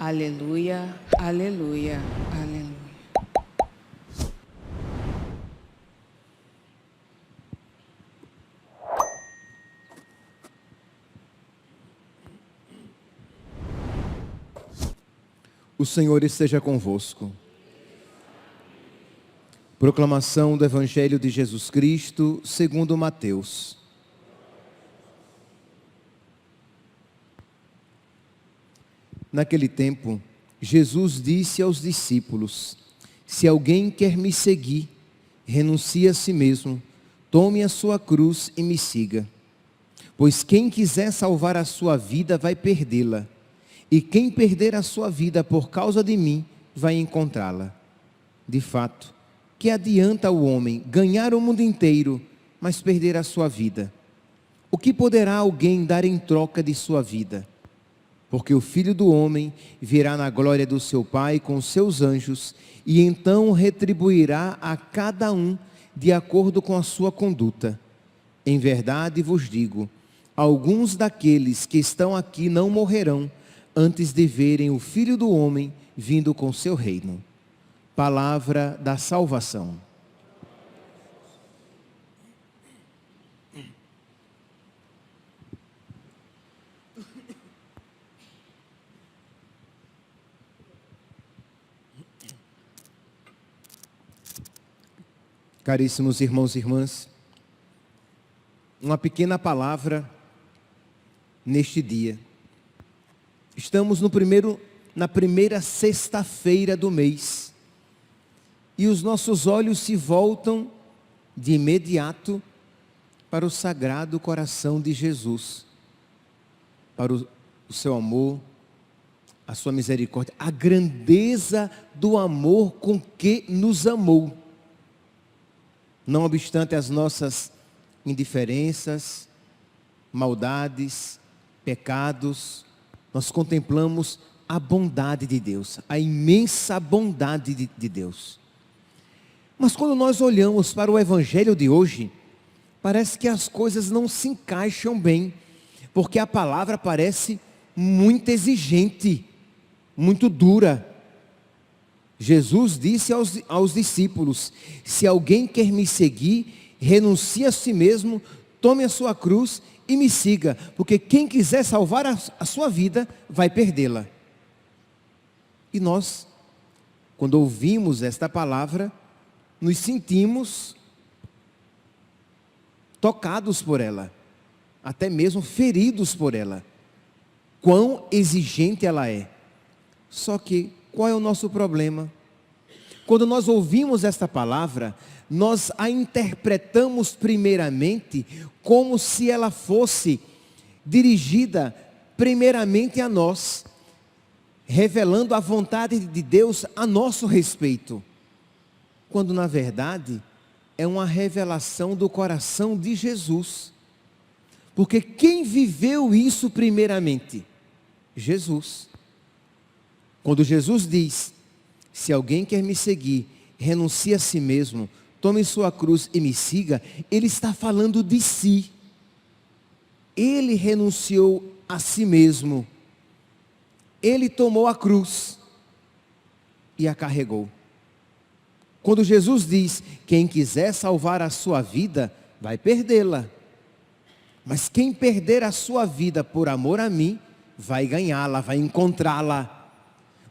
Aleluia, aleluia, aleluia. O Senhor esteja convosco. Proclamação do Evangelho de Jesus Cristo, segundo Mateus. Naquele tempo, Jesus disse aos discípulos: se alguém quer me seguir, renuncie a si mesmo, tome a sua cruz e me siga. Pois quem quiser salvar a sua vida vai perdê-la, e quem perder a sua vida por causa de mim vai encontrá-la. De fato, que adianta o homem ganhar o mundo inteiro, mas perder a sua vida? O que poderá alguém dar em troca de sua vida? Porque o Filho do Homem virá na glória do seu Pai com os seus anjos, e então retribuirá a cada um de acordo com a sua conduta. Em verdade vos digo, alguns daqueles que estão aqui não morrerão, antes de verem o Filho do Homem vindo com seu reino. Palavra da salvação. Caríssimos irmãos e irmãs, uma pequena palavra neste dia. Estamos na primeira sexta-feira do mês, e os nossos olhos se voltam de imediato para o Sagrado Coração de Jesus, para o seu amor, a sua misericórdia, a grandeza do amor com que nos amou. Não obstante as nossas indiferenças, maldades, pecados, nós contemplamos a bondade de Deus, a imensa bondade de Deus. Mas quando nós olhamos para o Evangelho de hoje, parece que as coisas não se encaixam bem, porque a palavra parece muito exigente, muito dura. Jesus disse aos discípulos: se alguém quer me seguir, renuncie a si mesmo, tome a sua cruz e me siga, porque quem quiser salvar a sua vida, vai perdê-la. E nós, quando ouvimos esta palavra, nos sentimos tocados por ela, até mesmo feridos por ela. Quão exigente ela é. Só que, qual é o nosso problema? Quando nós ouvimos esta palavra, nós a interpretamos primeiramente como se ela fosse dirigida primeiramente a nós, revelando a vontade de Deus a nosso respeito. Quando na verdade é uma revelação do coração de Jesus. Porque quem viveu isso primeiramente? Jesus. Quando Jesus diz: se alguém quer me seguir, renuncie a si mesmo, tome sua cruz e me siga, ele está falando de si. Ele renunciou a si mesmo. Ele tomou a cruz e a carregou. Quando Jesus diz: quem quiser salvar a sua vida, vai perdê-la. Mas quem perder a sua vida por amor a mim, vai ganhá-la, vai encontrá-la.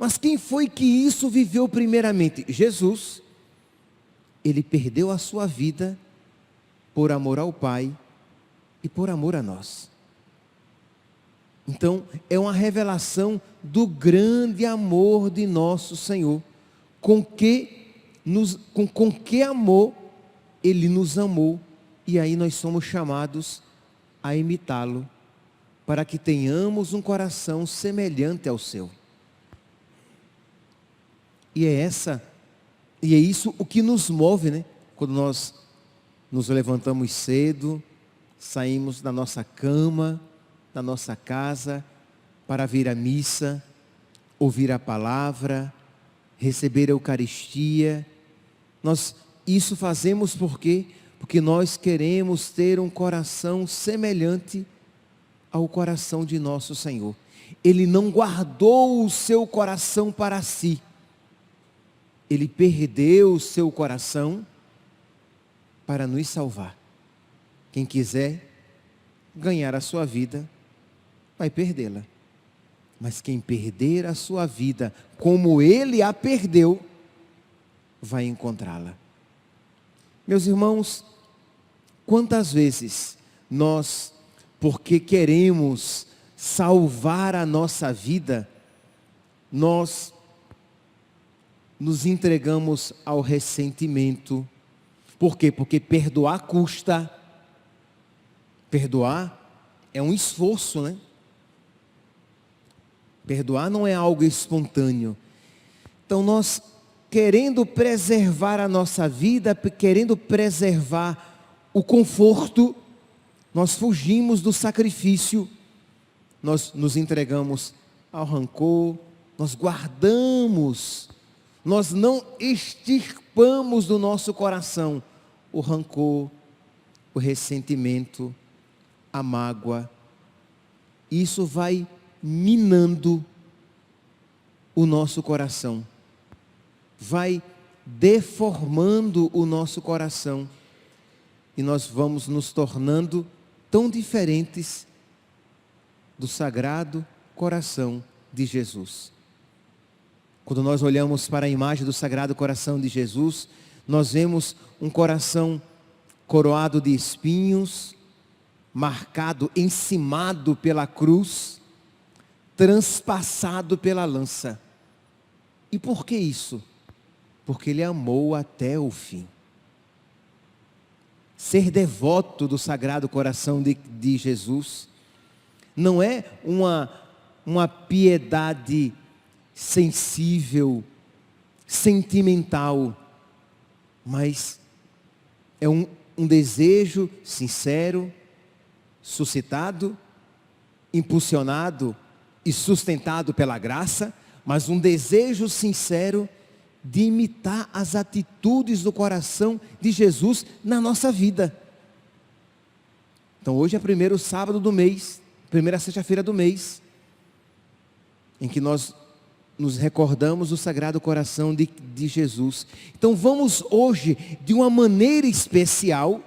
Mas quem foi que isso viveu primeiramente? Jesus. Ele perdeu a sua vida por amor ao Pai e por amor a nós. Então, é uma revelação do grande amor de nosso Senhor. Com que amor Ele nos amou. E aí nós somos chamados a imitá-lo, para que tenhamos um coração semelhante ao seu. E é isso o que nos move, né? Quando nós nos levantamos cedo, saímos da nossa cama, da nossa casa, para vir à missa, ouvir a palavra, receber a Eucaristia. Nós isso fazemos porque nós queremos ter um coração semelhante ao coração de nosso Senhor. Ele não guardou o seu coração para si. Ele perdeu o seu coração para nos salvar. Quem quiser ganhar a sua vida, vai perdê-la. Mas quem perder a sua vida como ele a perdeu, vai encontrá-la. Meus irmãos, quantas vezes nós, porque queremos salvar a nossa vida, nós nos entregamos ao ressentimento. Por quê? Porque perdoar custa. Perdoar é um esforço, né? Perdoar não é algo espontâneo. Então nós, querendo preservar a nossa vida, querendo preservar o conforto, nós fugimos do sacrifício, nós nos entregamos ao rancor, nós guardamos, nós não extirpamos do nosso coração o rancor, o ressentimento, a mágoa. Isso vai minando o nosso coração, vai deformando o nosso coração, e nós vamos nos tornando tão diferentes do Sagrado Coração de Jesus. Quando nós olhamos para a imagem do Sagrado Coração de Jesus, nós vemos um coração coroado de espinhos, marcado, encimado pela cruz, transpassado pela lança. E por que isso? Porque ele amou até o fim. Ser devoto do Sagrado Coração de Jesus não é uma piedade sensível, sentimental, mas é um desejo sincero, suscitado, impulsionado e sustentado pela graça, mas um desejo sincero de imitar as atitudes do coração de Jesus na nossa vida. Então hoje é o primeiro sábado do mês, primeira sexta-feira do mês, em que nós nos recordamos do Sagrado Coração de Jesus. Então vamos hoje, de uma maneira especial,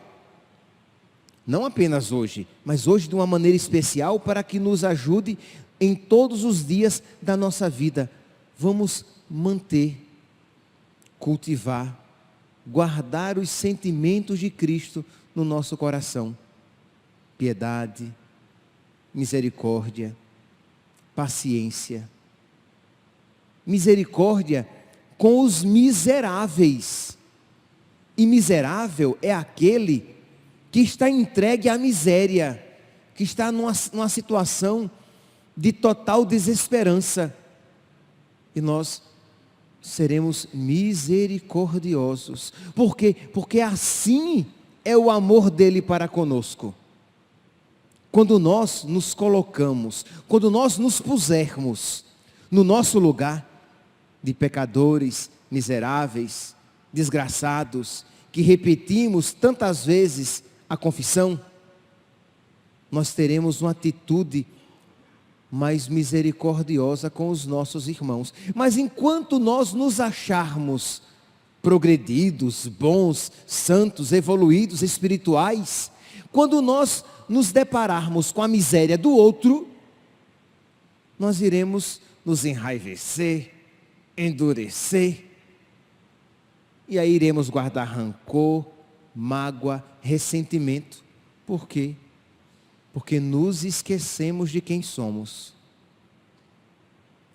não apenas hoje, mas hoje de uma maneira especial, para que nos ajude em todos os dias da nossa vida. Vamos manter, cultivar, guardar os sentimentos de Cristo no nosso coração. Piedade, misericórdia, paciência. Misericórdia com os miseráveis. E miserável é aquele que está entregue à miséria, que está numa situação de total desesperança. E nós seremos misericordiosos. Por quê? Porque assim é o amor dele para conosco. Quando nós nos colocamos, quando nós nos pusermos no nosso lugar de pecadores, miseráveis, desgraçados, que repetimos tantas vezes a confissão, nós teremos uma atitude mais misericordiosa com os nossos irmãos. Mas enquanto nós nos acharmos progredidos, bons, santos, evoluídos, espirituais, quando nós nos depararmos com a miséria do outro, nós iremos nos enraivecer, endurecer, e aí iremos guardar rancor, mágoa, ressentimento. Por quê? Porque nos esquecemos de quem somos.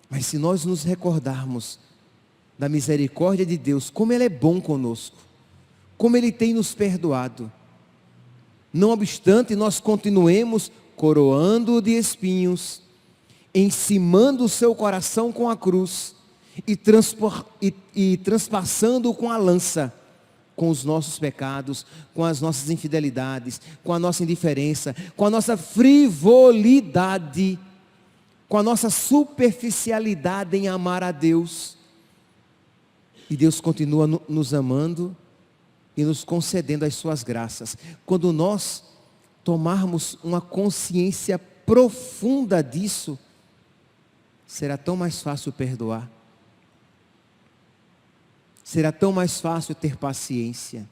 Mas se nós nos recordarmos da misericórdia de Deus, como Ele é bom conosco, como Ele tem nos perdoado, não obstante nós continuemos coroando-o de espinhos, encimando o seu coração com a cruz e transpassando-o com a lança, com os nossos pecados, com as nossas infidelidades, com a nossa indiferença, com a nossa frivolidade, com a nossa superficialidade em amar a Deus. E Deus continua nos amando e nos concedendo as suas graças. Quando nós tomarmos uma consciência profunda disso, será tão mais fácil perdoar. Será tão mais fácil ter paciência.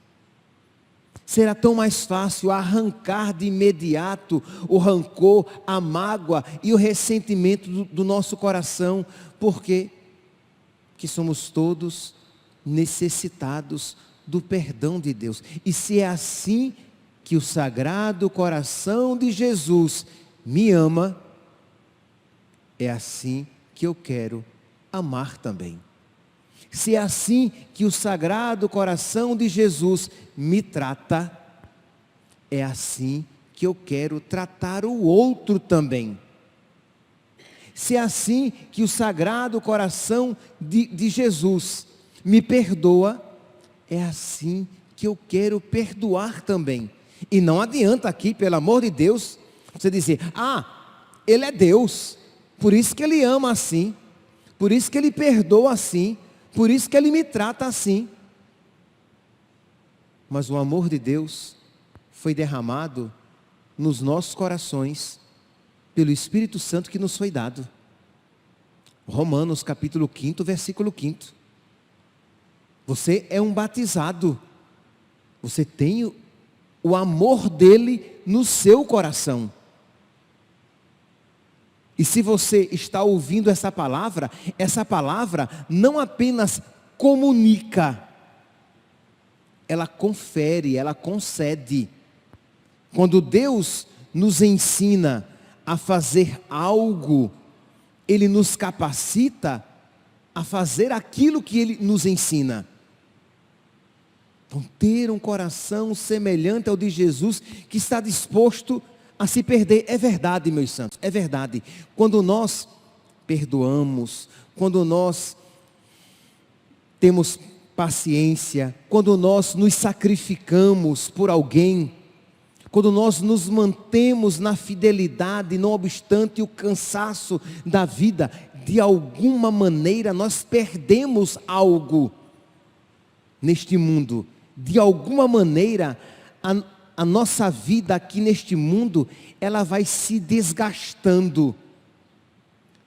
Será tão mais fácil arrancar de imediato o rancor, a mágoa e o ressentimento do nosso coração, porque somos todos necessitados do perdão de Deus. E se é assim que o Sagrado Coração de Jesus me ama, é assim que eu quero amar também. Se é assim que o Sagrado Coração de Jesus me trata, é assim que eu quero tratar o outro também. Se é assim que o Sagrado Coração de Jesus me perdoa, é assim que eu quero perdoar também. E não adianta aqui, pelo amor de Deus, você dizer, Ele é Deus, por isso que Ele ama assim, por isso que Ele perdoa assim, por isso que Ele me trata assim. Mas o amor de Deus foi derramado nos nossos corações pelo Espírito Santo que nos foi dado. Romanos capítulo 5, versículo 5. Você é um batizado. Você tem o amor dele no seu coração. E se você está ouvindo essa palavra não apenas comunica, ela confere, ela concede. Quando Deus nos ensina a fazer algo, Ele nos capacita a fazer aquilo que Ele nos ensina. Então, ter um coração semelhante ao de Jesus, que está disposto a se perder, é verdade, meus santos, é verdade. Quando nós perdoamos, quando nós temos paciência, quando nós nos sacrificamos por alguém, quando nós nos mantemos na fidelidade, não obstante o cansaço da vida, de alguma maneira nós perdemos algo neste mundo. De alguma maneira, a nossa vida aqui neste mundo, ela vai se desgastando.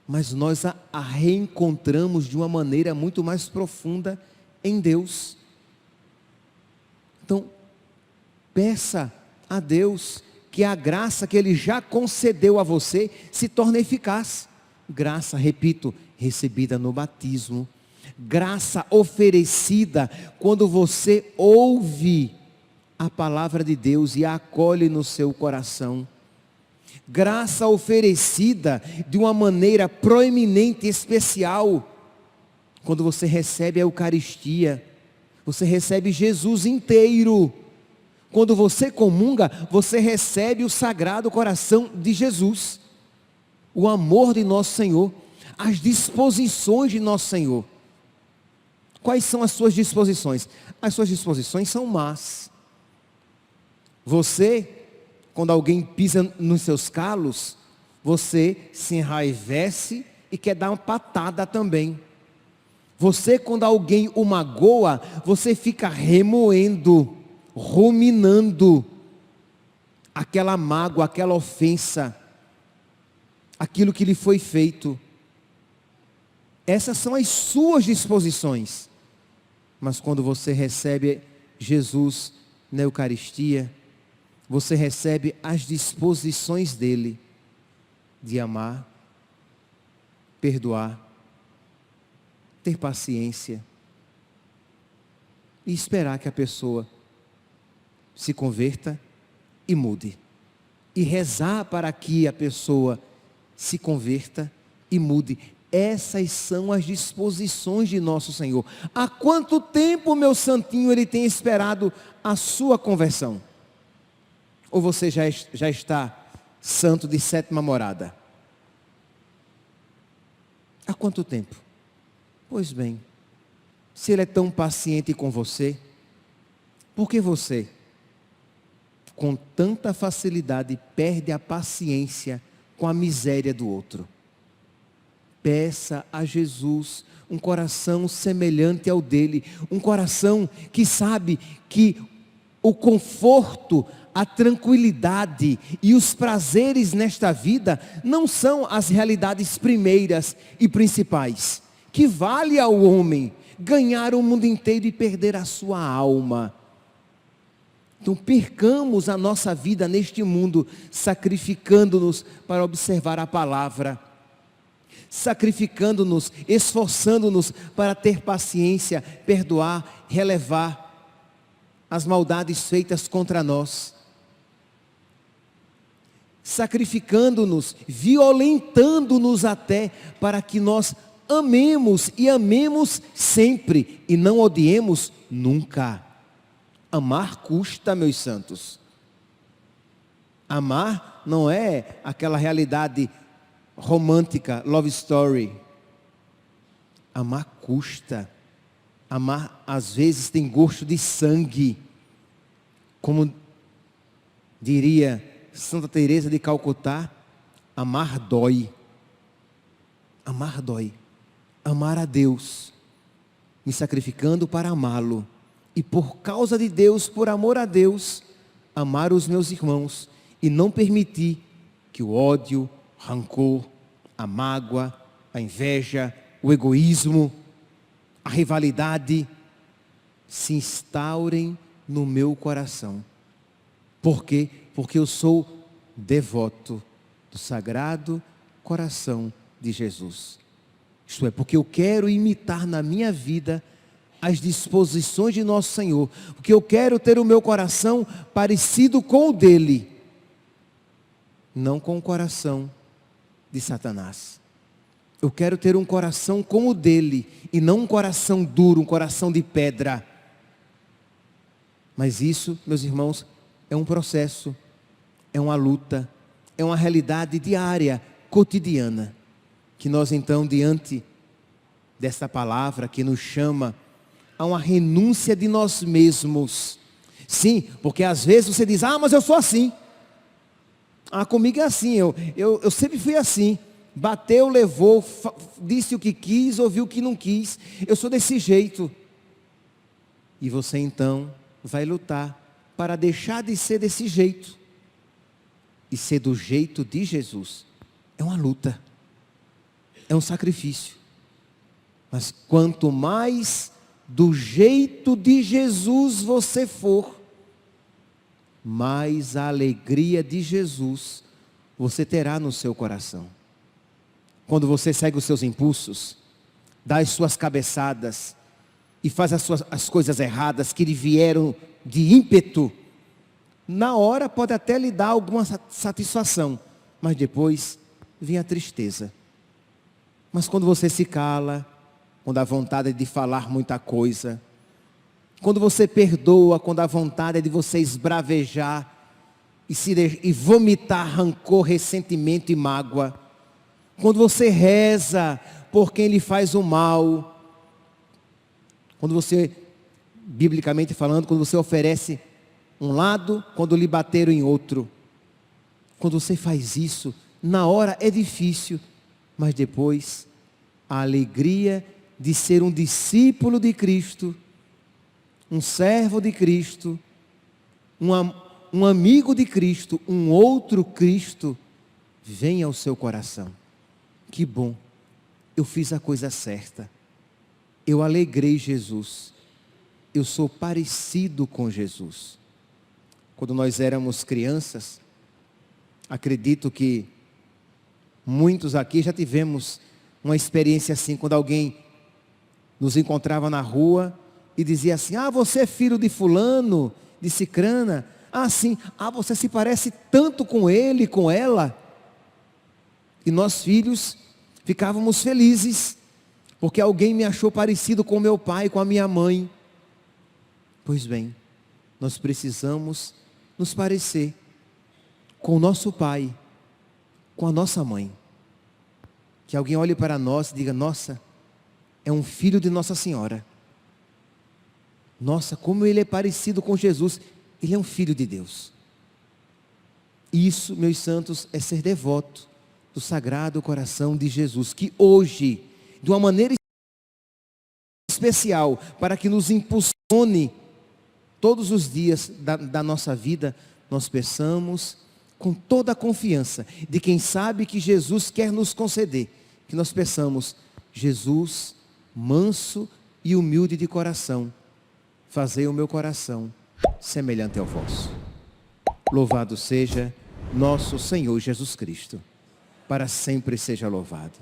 Mas nós a reencontramos de uma maneira muito mais profunda em Deus. Então, peça a Deus que a graça que Ele já concedeu a você se torne eficaz. Graça, repito, recebida no batismo. Graça oferecida quando você ouve a palavra de Deus e a acolhe no seu coração. Graça oferecida de uma maneira proeminente e especial quando você recebe a Eucaristia. Você recebe Jesus inteiro. Quando você comunga, você recebe o Sagrado Coração de Jesus. O amor de nosso Senhor, as disposições de nosso Senhor. Quais são as suas disposições? As suas disposições são más. Você, quando alguém pisa nos seus calos, você se enraivece e quer dar uma patada também. Você, quando alguém o magoa, você fica remoendo, ruminando aquela mágoa, aquela ofensa, aquilo que lhe foi feito. Essas são as suas disposições. Mas quando você recebe Jesus na Eucaristia, você recebe as disposições dele de amar, perdoar, ter paciência e esperar que a pessoa se converta e mude. E rezar para que a pessoa se converta e mude. Essas são as disposições de nosso Senhor. Há quanto tempo, meu santinho, Ele tem esperado a sua conversão? Ou você já está santo de sétima morada? Há quanto tempo? Pois bem, se Ele é tão paciente com você, por que você, com tanta facilidade, perde a paciência com a miséria do outro? Peça a Jesus um coração semelhante ao dele, um coração que sabe que o conforto, a tranquilidade e os prazeres nesta vida não são as realidades primeiras e principais. Que vale ao homem ganhar o mundo inteiro e perder a sua alma. Então percamos a nossa vida neste mundo, sacrificando-nos para observar a palavra, sacrificando-nos, esforçando-nos para ter paciência, perdoar, relevar as maldades feitas contra nós, sacrificando-nos, violentando-nos até, para que nós amemos e amemos sempre e não odiemos nunca. Amar custa, meus santos. Amar não é aquela realidade romântica, love story. Amar custa. Amar às vezes tem gosto de sangue. Como diria Santa Teresa de Calcutá, amar dói. Amar dói. Amar a Deus, me sacrificando para amá-lo. E por causa de Deus, por amor a Deus, amar os meus irmãos. E não permitir que o ódio, o rancor, a mágoa, a inveja, o egoísmo, a rivalidade se instaurem no meu coração. Por quê? Porque eu sou devoto do Sagrado Coração de Jesus. Isto é, porque eu quero imitar na minha vida as disposições de nosso Senhor. Porque eu quero ter o meu coração parecido com o dele, não com o coração de Satanás. Eu quero ter um coração como o dele, e não um coração duro, um coração de pedra. Mas isso, meus irmãos, é um processo, é uma luta, é uma realidade diária, cotidiana, que nós então, diante dessa palavra que nos chama a uma renúncia de nós mesmos. Sim, porque às vezes você diz, mas eu sou assim. Comigo é assim, eu sempre fui assim. Bateu, levou, disse o que quis, ouviu o que não quis. Eu sou desse jeito. E você então vai lutar para deixar de ser desse jeito e ser do jeito de Jesus. É uma luta, é um sacrifício. Mas quanto mais do jeito de Jesus você for, mais a alegria de Jesus você terá no seu coração. Quando você segue os seus impulsos, dá as suas cabeçadas e faz as coisas erradas que lhe vieram de ímpeto, na hora pode até lhe dar alguma satisfação, mas depois vem a tristeza. Mas quando você se cala, quando a vontade é de falar muita coisa, quando você perdoa, quando a vontade é de você esbravejar e vomitar rancor, ressentimento e mágoa, quando você reza por quem lhe faz o mal, quando você, biblicamente falando, quando você oferece um lado, quando lhe bateram em outro, quando você faz isso, na hora é difícil, mas depois a alegria de ser um discípulo de Cristo, um servo de Cristo, um amigo de Cristo, um outro Cristo, vem ao seu coração. Que bom, eu fiz a coisa certa, eu alegrei Jesus, eu sou parecido com Jesus. Quando nós éramos crianças, acredito que muitos aqui já tivemos uma experiência assim, quando alguém nos encontrava na rua e dizia assim, você é filho de fulano, de cicrana, sim, você se parece tanto com ele, com ela. E nós filhos ficávamos felizes, porque alguém me achou parecido com meu pai, com a minha mãe. Pois bem, nós precisamos nos parecer com o nosso pai, com a nossa mãe. Que alguém olhe para nós e diga, nossa, é um filho de Nossa Senhora. Nossa, como ele é parecido com Jesus. Ele é um filho de Deus. Isso, meus santos, é ser devoto do Sagrado Coração de Jesus, que hoje, de uma maneira especial, para que nos impulsione todos os dias da nossa vida, nós peçamos com toda a confiança de quem sabe que Jesus quer nos conceder, que nós peçamos: Jesus, manso e humilde de coração, fazei o meu coração semelhante ao vosso. Louvado seja nosso Senhor Jesus Cristo, para sempre seja louvado.